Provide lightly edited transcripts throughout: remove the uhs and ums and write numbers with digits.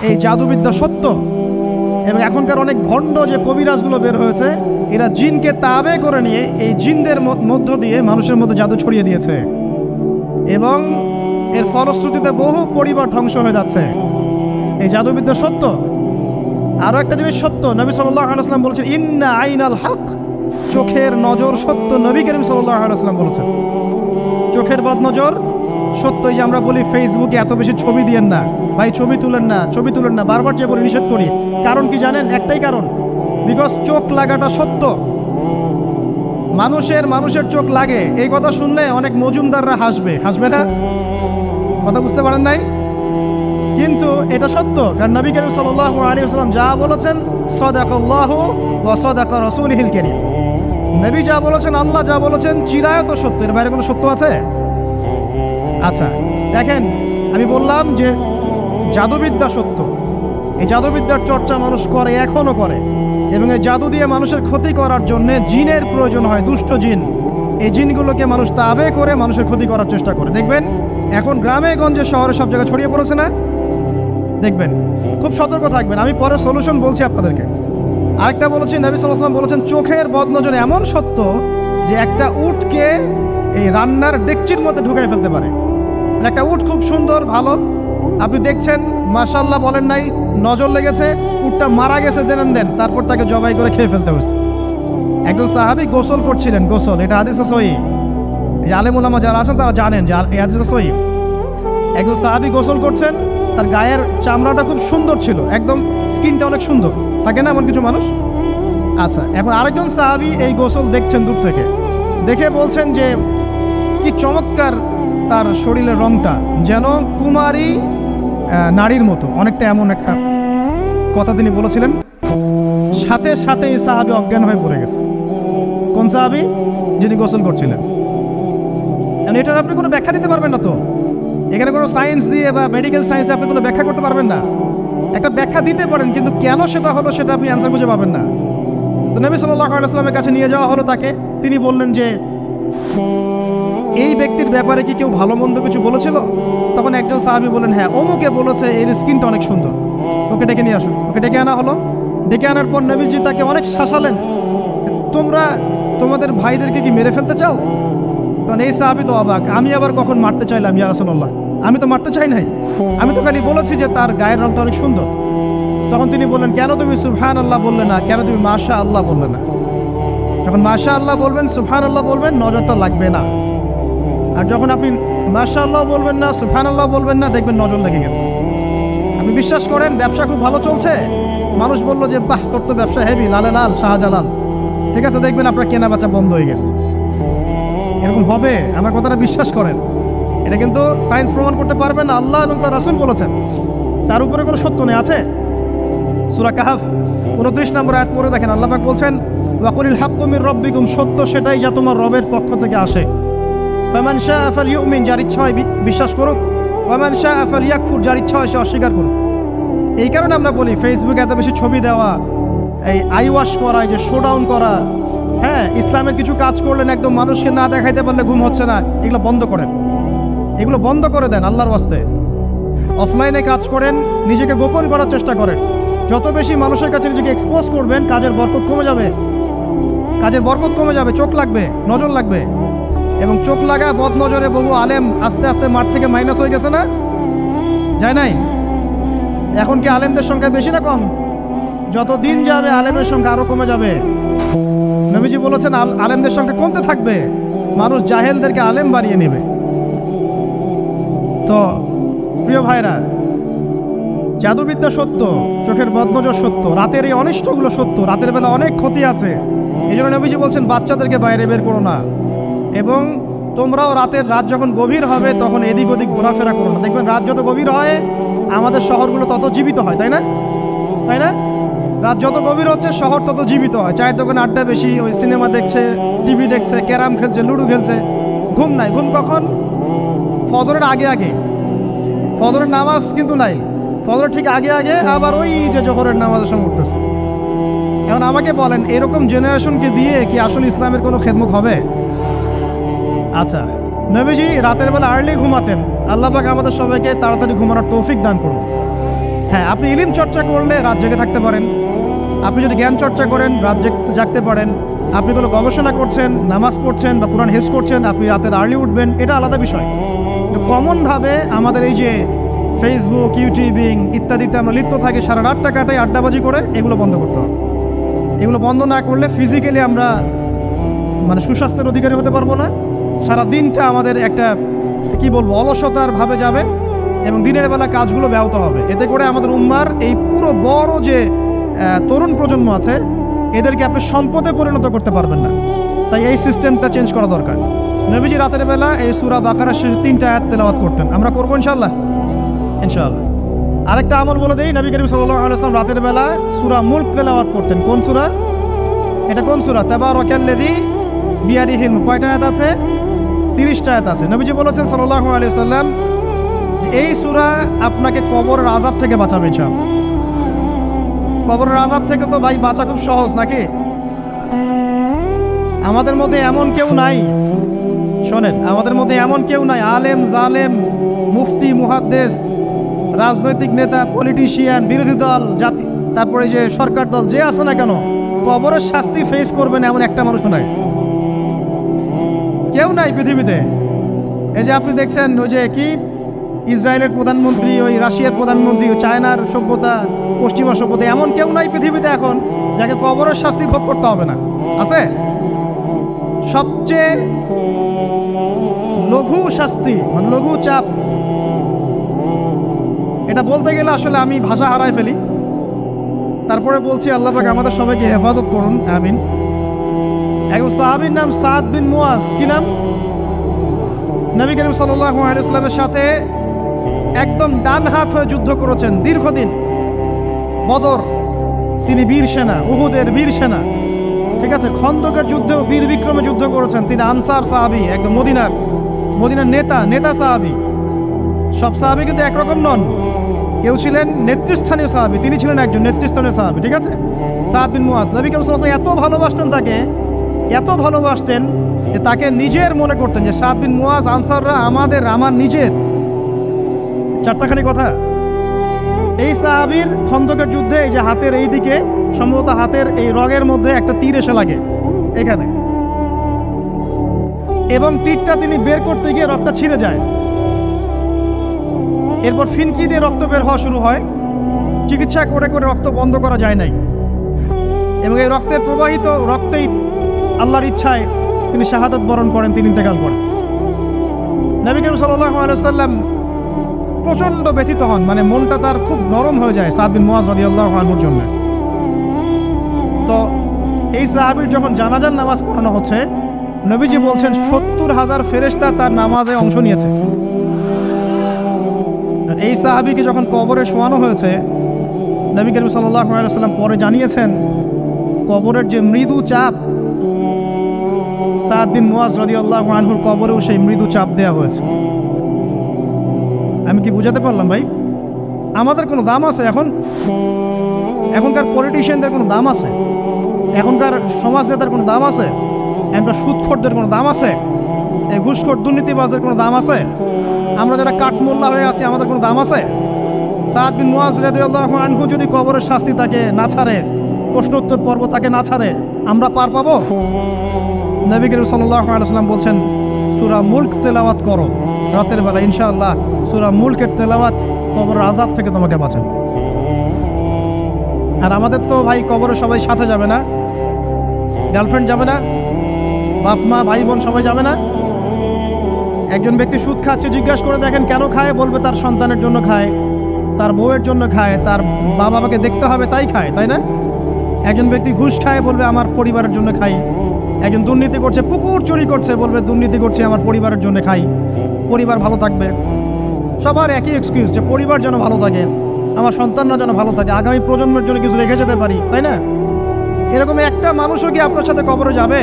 এই জাদুবিদ্যা সত্য। এবং এখনকার অনেক ভণ্ড যে কবিরাজগুলো বের হয়েছে, এরা জিনকে তাবে করে নিয়ে এই জিনদের মধ্য দিয়ে মানুষের মধ্যে জাদু ছড়িয়ে দিয়েছে, এবং এর ফলশ্রুতিতে বহু পরিবার ধ্বংস হয়ে যাচ্ছে। এই জাদুবিদ্যা সত্য। আরও একটা জিনিস সত্য, নবী সাল্লাল্লাহু আলাইহি ওয়াসাল্লাম বলেছেন ইন্না আইনাল হক, চোখের নজর সত্য। নবী করিম সাল্লাল্লাহু আলাইহি ওয়াসাল্লাম বলেছেন চোখের বদনজর সত্য। এই যে আমরা বলি ফেসবুকে এত বেশি ছবি দিয়েন না ভাই, ছবি তুলেন না, বারবার যে বলি নিষেধ করি। কারণ কি জানেন? একটাই কারণ, বিকজ চোখ লাগাটা সত্য। মানুষের চোখ লাগে, এই কথা শুনলে অনেক মজুমদাররা হাসবে না? কথা বুঝতে পারেন নাই? কিন্তু এটা সত্য, কারণ নবী করিম সাল্লাল্লাহু আলাইহি ওয়াসাল্লাম যা বলেছেন সাদাকাল্লাহু ওয়া সাদাকা রাসূলুহুল কারীম। নবী যা বলেছেন, আল্লাহ যা বলেছেন চিরায়ত সত্য, এর বাইরে কোনো সত্য আছে? আচ্ছা দেখেন, আমি বললাম যে জাদুবিদ্যা সত্য। এই জাদুবিদ্যার চর্চা মানুষ করে, এখনো করে, এবং এই জাদু দিয়ে মানুষের ক্ষতি করার জন্য জিনের প্রয়োজন হয়, দুষ্ট জিন। এই জিনগুলোকে মানুষ তাবে করে মানুষের ক্ষতি করার চেষ্টা করে। দেখবেন এখন গ্রামে গঞ্জে শহরে সব জায়গায় ছড়িয়ে পড়েছে না? দেখবেন, খুব সতর্ক থাকবেন। আমি পরে সলিউশন বলছি আপনাদেরকে। আরেকটা বলেছি, নবী সাল্লাল্লাহু আলাইহি ওয়াসাল্লাম বলেছেন চোখের বদনজর এমন সত্য যে একটা উটকে এই রান্নার ডেকচির মধ্যে ঢুকাই ফেলতে পারে। একটা উট খুব সুন্দর, ভালো, আপনি দেখছেন মাশাআল্লাহ বলেন নাই, নজর লেগেছে, উটটা মারা গেছে, দেন তারপর তাকে জবাই করে খেয়ে ফেলতে হয়েছে। একজন সাহাবী গোসল করছিলেন, গোসল, এটা হাদিসে সহিহ। এই আলেম ওলামা যারা আছেন তারা জানেন যে এই হাদিসে সহিহ। একজন সাহাবী গোসল করছেন, তার গায়ের চামড়াটা খুব সুন্দর ছিল, একদম স্কিনটা অনেক সুন্দর থাকে না এমন কিছু মানুষ? আচ্ছা, এখন আরেকজন সাহাবী এই গোসল দেখছেন দূর থেকে, দেখে বলছেন যে কি চমৎকার তার শরীরের রংটা, যেন কুমারী নারীর মতো, অনেকটা এমন একটা কথা তিনি বলেছিলেন। সাথে সাথে এই সাহাবী অজ্ঞান হয়ে পড়ে গেছে। কোন সাহাবী? যিনি গোসল করছিলেন। এটার আপনি কোনো ব্যাখ্যা দিতে পারবেন না তো, এখানে কোনো সায়েন্স দিয়ে বা মেডিকেল সায়েন্স দিয়ে আপনি কোনো ব্যাখ্যা করতে পারবেন না। একটা ব্যাখ্যা দিতে পারেন, কিন্তু কেন সেটা হলো সেটা আপনি অ্যান্সার খুঁজে পাবেন না। তো নবী সাল্লাল্লাহু আলাইহি ওয়াসাল্লামের কাছে নিয়ে যাওয়া হলো তাকে। তিনি বললেন যে এই ব্যক্তির ব্যাপারে কি কেউ ভালো মন্দ কিছু বলেছিল? তখন একজন সাহাবী বলেন হ্যাঁ, অমুকে বলেছে এর স্কিনটা অনেক সুন্দর, ওকে ডেকে নিয়ে আসুন। ওকে ডেকে আনা হলো। ডেকে আনার পর নবীজি তাকে অনেক শাসালেন, তোমরা তোমাদের ভাইদেরকে কি মেরে ফেলতে চাও? তখন এই সাহাবী তো অবাক, আমি আবার কখন মারতে চাইলাম ইয়া রাসূলুল্লাহ? আমি তো মারতে চাই নাই, আমি তো খালি বলেছি যে তার গায়ের রংটা অনেক সুন্দর। তখন তিনি বললেন, কেন তুমি সুবহানাল্লাহ বললে না, কেন তুমি মাশাআল্লাহ বললে না? যখন মাশাআল্লাহ বলবেন, সুবহানাল্লাহ বলবেন, নজরটা লাগবে না। আর যখন আপনি মাশাআল্লাহ বলবেন না, সুবহানাল্লাহ বলবেন না, দেখবেন নজর লেগে গেছে। আপনি বিশ্বাস করেন ব্যবসা খুব ভালো চলছে, মানুষ বলল যে বাহ তোর তো ব্যবসা হেভি, লালে লাল শাহজালাল, ঠিক আছে, দেখবেন আপনার কেনা বেচা বন্ধ হয়ে গেছে। এরকম হবে, আমার কথাটা বিশ্বাস করেন। এটা কিন্তু সায়েন্স প্রমাণ করতে পারবে না, আল্লাহ এবং তার রাসূল বলেছেন, তার উপরে কোনো সত্য নেই। আছে সূরা কাহফ 29 নম্বর আয়াত পড়ে দেখেন, আল্লাহ পাক বলছেন ওয়াকুলিল হাক্কু মির রাব্বিকুম, সত্য সেটাই যা তোমার রবের পক্ষ থেকে আসে। ফামান শাআ ফালইউমিন, যার ইচ্ছা হয় বিশ্বাস করুক, ওয়ামান শাআ ফালইয়াকফুর, যার ইচ্ছা হয় সে অস্বীকার করুক। এই কারণে আমরা বলি ফেসবুকে এত বেশি ছবি দেওয়া, এই আই ওয়াশ করা, এই যে শোডাউন করা, হ্যাঁ, ইসলামের কিছু কাজ করলেন একদম মানুষকে না দেখাইতে পারলে ঘুম হচ্ছে না, এগুলো বন্ধ করেন, এগুলো বন্ধ করে দেন আল্লাহর ওয়াস্তে। অফলাইনে কাজ করেন, নিজেকে গোপন করার চেষ্টা করেন। যত বেশি মানুষের কাছে নিজেকে এক্সপোজ করবেন, কাজের বরকত কমে যাবে, চোখ লাগবে, নজর লাগবে। এবং চোখ লাগা বদ নজরে বহু আলেম আস্তে আস্তে মাঠ থেকে মাইনাস হয়ে গেছে না? যায় নাই? এখন কি আলেমদের সংখ্যা বেশি না কম? যত দিন যাবে আলেমের সংখ্যা আরো কমে যাবে। নবীজি বলেছেন আলেমদের সংখ্যা কমতে থাকবে, মানুষ জাহেলদেরকে আলেম বানিয়ে নেবে। তো প্রিয় ভাইরা, জাদুবিদ্যা সত্য, চোখের বদনজর সত্য, রাতের এই অনিষ্টগুলো সত্য, রাতের বেলা অনেক ক্ষতি আছে। এই জন্য নবীজি বলছেন বাচ্চাদেরকে বাইরে বের করো না, এবং তোমরাও রাত যখন গভীর হবে তখন এদিক ওদিক ঘোরাফেরা করো না। দেখবেন রাত যত গভীর হয় আমাদের শহরগুলো তত জীবিত হয়, তাই না? রাত যত গভীর হচ্ছে শহর তত জীবিত হয়। চায়ের দোকানে আড্ডা বেশি, ওই সিনেমা দেখছে, টিভি দেখছে, ক্যারাম খেলছে, লুডো খেলছে, ঘুম নাই। ঘুম কখন? ফজরের আগে। ফজরের নামাজ কিন্তু নাই, ফজরের ঠিক আগে আবার ওই যে জোহরের নামাজের সময় উঠতেছে। এখন আমাকে বলেন, এরকম জেনারেশনকে দিয়ে কি আসলে ইসলামের কোনো খেদমত হবে? আচ্ছা, নবীজি রাতের বেলা আর্লি ঘুমাতেন, আল্লাহ পাক আমাদের সবাইকে তাড়াতাড়ি ঘুমানোর তৌফিক দান করুন। হ্যাঁ, আপনি ইলম চর্চা করলে রাত জেগে থাকতে পারেন, আপনি যদি জ্ঞান চর্চা করেন রাত জাগতে পারেন, আপনি কোনো গবেষণা করছেন, নামাজ পড়ছেন বা কোরআন হিফজ করছেন, আপনি রাতের আর্লি উঠবেন, এটা আলাদা বিষয়। কমনভাবে আমাদের এই যে ফেসবুক, ইউটিউবিং ইত্যাদিতে আমরা লিপ্ত থাকি, সারা রাতটা কাটাই আড্ডাবাজি করে, এগুলো বন্ধ করতে হবে। এগুলো বন্ধ না করলে ফিজিক্যালি আমরা মানে সুস্বাস্থ্যের অধিকারী হতে পারবো না। সারা দিনটা আমাদের একটা কি বলবো অলসতার ভাবে যাবে এবং দিনের বেলা কাজগুলো ব্যাহত হবে। এতে করে আমাদের উম্মার এই পুরো বড় যে তরুণ প্রজন্ম আছে এদেরকে আপনি সম্পদে পরিণত করতে পারবেন না। তাই এই সিস্টেমটা চেঞ্জ করা দরকার। নবীজি রাতের বেলা এই সূরা বাকারার শেষে 3টা আয়াত তেলাওয়াত করতেন, আমরা করবো ইনশাআল্লাহ। ইনশাআল্লাহ। আরেকটা আমল বলে দেই, নবী করিম সাল্লাল্লাহু আলাইহি ওয়াসাল্লাম রাতের বেলা সূরা মুলক তেলাওয়াত করতেন। কোন সূরা এটা? কোন সূরা? তাবারাকাল্লাযী বিয়াদিহিল মুলক। কয়টা আয়াত আছে? 30টা আয়াত আছে। নবীজি বলেছেন সাল্লাল্লাহু আলাইহি ওয়াসাল্লাম এই সূরা আপনাকে কবরের আযাব থেকে বাঁচাবে ইনশাআল্লাহ। কবরের আযাব থেকে তো ভাই বাঁচা খুব সহজ নাকি? আমাদের মধ্যে এমন কেউ নাই, শোনেন, আমাদের মধ্যে এমন কেউ নাই আলেম জালেম মুফতি মুহাদ্দিস রাজনৈতিক নেতা পলিটিশিয়ান বিরোধী দল জাতি তারপরে যে সরকার দল যে আছে না কেন, কবরের শাস্তি ফেস করবেন এমন একটা মানুষ নাই, কেউ নাই পৃথিবীতে। এই যে আপনি দেখছেন ওই যে কি ইসরায়েলের প্রধানমন্ত্রী, ওই রাশিয়ার প্রধানমন্ত্রী, ওই চায়নার সভ্যতা, পশ্চিমা সভ্যতা, এমন কেউ নাই পৃথিবীতে এখন যাকে কবরের শাস্তি ভোগ করতে হবে না। আছে? সবচেয়ে লঘু শাস্তি মানে লঘু চাপ, এটা বলতে গেলে আসলে আমি ভাষা হারাই ফেলি। তারপরে বলছি আল্লাহ পাক আমাদের সবাইকে হেফাজত করুন, আমিন। একজন সাহাবীর নাম সাদ বিন মুয়াজ। কি নাম? নবী করিম সাল্লাল্লাহু আলাইহি ওয়াসাল্লামের সাথে একদম ডান হাত হয়ে যুদ্ধ করেছেন দীর্ঘদিন। বদর তিনি বীর সেনা, উহুদের বীর সেনা, ঠিক আছে। খন্দকের যুদ্ধেও বীর বিক্রমে যুদ্ধ করেছেন। তিনি আনসার সাহাবী, একদম মদিনার নেতা সাহাবী। সব সাহাবী কিন্তু একরকম নন, কেউ ছিলেন নেতৃস্থানীয় সাহাবী, তিনি ছিলেন একজন নেতৃস্থানীয় সাহাবী, ঠিক আছে। সাদ বিন মুয়াজ নবী করিম সাল্লাল্লাহু আলাইহি ওয়াসাল্লাম এত ভালোবাসতেন তাকে, এত ভালোবাসতেন যে তাকে নিজের মনে করতেন যে সাদ বিন মুয়াজ আনসাররা আমার নিজের। চারটাখানি কথা। এই সাহাবীর খন্দকের যুদ্ধে এই যে হাতের এই দিকে সম্ভবত হাতের এই রগের মধ্যে একটা তীর এসে লাগে এখানে, এবং তীরটা তিনি বের করতে গিয়ে রক্তটা ছিঁড়ে যায়। এরপর ফিনকি দিয়ে রক্ত বের হওয়া শুরু হয়। চিকিৎসা করে করে রক্ত বন্ধ করা যায় নাই, এবং এই রক্তের প্রবাহিত রক্তেই আল্লাহর ইচ্ছায় তিনি শাহাদাত বরণ করেন, তিনি ইন্তেকাল করেন। নবী করিম সাল্লাল্লাহু আলাইহি ওয়াসাল্লাম প্রচণ্ড ব্যথিত হন, মানে মনটা তার খুব নরম হয়ে যায় সাদ বিন মুয়াজ রাদিয়াল্লাহু আনহুর জন্য। তো এই সাহাবীর যখন জানাজার নামাজ পড়ানো হচ্ছে, নবীজি বলছেন 70,000 ফেরেশতা তার নামাজে অংশ নিয়েছে। এই সাহাবীকে যখন কবরে শোয়ানো হয়েছে, নবী করিম সাল্লাল্লাহু আলাইহি ওয়াসাল্লাম পরে জানিয়েছেন কবরের যে মৃদু চাপ, সাদ বিন মুয়াজ রাদিয়াল্লাহু আনহুর কবরেও সেই মৃদু চাপ দেওয়া হয়েছে। আমি কি বুঝাতে পারলাম ভাই? আমাদের কোনো দাম আছে এখনকার পলিটিশিয়ানদের কোনো দাম আছে? এখনকার সমাজ নেতার কোনো দাম আছে? এখনকার সুদখোরদের কোনো দাম আছে? এই ঘুষখোর দুর্নীতিবাজদের কোনো দাম আছে? আমরা যারা কাঠমোল্লা হয়ে আছি আমাদের কোনো দাম আছে? সাদ বিন মুয়াজ রাদিয়াল্লাহু আনহু যদি কবরের শাস্তি তাকে না ছাড়ে, প্রশ্নোত্তর পর্ব তাকে না ছাড়ে, আমরা পার পাবো? নবী করিম সাল্লাল্লাহু আলাইহি ওয়াসাল্লাম বলছেন সূরা মুলক তেলাওয়াত করো রাতের বেলা, ইনশাআল্লাহ সূরা মুলকের তেলাওয়াত কবরের আযাব থেকে তোমাকে বাঁচাবে। আর আমাদের তো ভাই কবরে সবাই সাথে যাবে না, গার্লফ্রেন্ড যাবে না, বাপ মা ভাই বোন সবাই যাবে না। একজন ব্যক্তি সুদ খাচ্ছে, জিজ্ঞাসা করে দেখেন কেন খায়, বলবে তার সন্তানের জন্য খায়, তার বউয়ের জন্য খায়, তার বাবা মাকে দেখতে হবে তাই খায়, তাই না? একজন ব্যক্তি ঘুষ খায়, বলবে আমার পরিবারের জন্য খাই। একজন দুর্নীতি করছে, পুকুর চুরি করছে, বলবে দুর্নীতি করছে আমার পরিবারের জন্য খাই, পরিবার ভালো থাকবে। সবার একই এক্সকিউজ যে পরিবার যেন ভালো থাকে, আমার সন্তানরা যেন ভালো থাকে, আগামী প্রজন্মের জন্য কিছু রেখে যেতে পারি, তাই না? এরকম একটা মানুষও কি আপনার সাথে কবরে যাবে?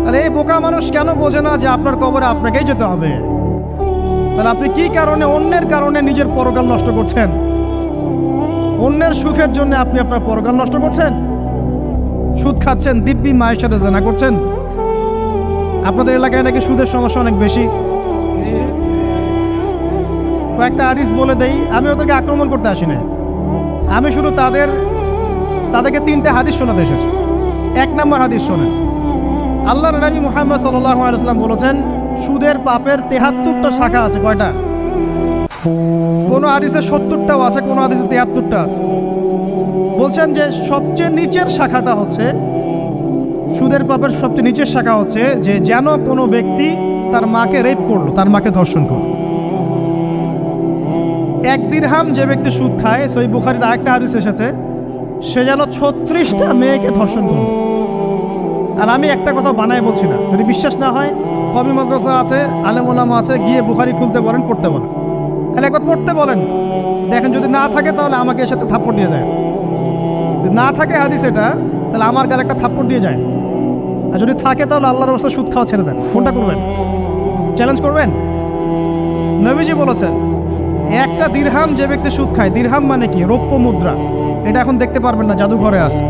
তাহলে এই বোকা মানুষ কেন বোঝে না যে আপনার কবরে আপনাকেই যেতে হবে? তাহলে আপনি কি কারণে অন্যের কারণে নিজের পরকাল নষ্ট করছেন? অন্যের সুখের জন্য আপনি আপনার পরকাল নষ্ট করছেন। সুদ খাচ্ছেন, দিব্যি মায়ের সাথে জেনা করছেন। আপনাদের এলাকায় নাকি সুদের সমস্যা অনেক বেশি। কয়েকটা হাদিস বলে দেই, আমি ওদেরকে আক্রমণ করতে আসি না, আমি শুধু তাদেরকে 3টে হাদিস শোনাতে এসেছি। 1 নম্বর হাদিস শোনেন। আল্লাহর নবী মুহাম্মদ সাল্লাল্লাহু আলাইহি ওয়াসাল্লাম বলেছেন, সুদের পাপের 73টা শাখা আছে। কয়টা? কোন হাদিসে 70টাও আছে, কোন হাদিসে 73টা আছে। বলছেন যে সবচেয়ে নিচের শাখাটা হচ্ছে, সুদের পাপের সবচেয়ে নিচের শাখা হচ্ছে যে যেন কোনো ব্যক্তি তার মাকে রেপ করলো, তার মাকে ধর্ষণ করলো। 1 দিরহাম যে ব্যক্তি সুদ খায়, সহিহ বুখারীতে আরেকটা হাদিস এসেছে, সে যেন 36টা মেয়েকে ধর্ষণ করলো। আর আমি একটা কথা বানায় বলছি না, যদি বিশ্বাস না হয়, কওমি মাদ্রাসা আছে, আলেম ওলামা আছে, গিয়ে বুখারী খুলতে বলেন, পড়তে বলেন। তাহলে একবার পড়তে বলেন, দেখেন যদি না থাকে তাহলে আমাকে এর সাথে থাপ্পড় দিয়ে দেয়। যদি না থাকে হাদিস এটা, তাহলে আমার গালে একটা থাপ্পড় দিয়ে যায়। আর যদি থাকে তাহলে আল্লাহর রাস্তায় সুদ খাওয়া ছেড়ে দেন। কোনটা করবেন? চ্যালেঞ্জ করবেন? নবীজি বলেছেন, 1টা দিরহাম যে ব্যক্তি সুদ খায়, দিরহাম মানে কি? রৌপ্য মুদ্রা। এটা এখন দেখতে পারবেন না, জাদুঘরে আছে।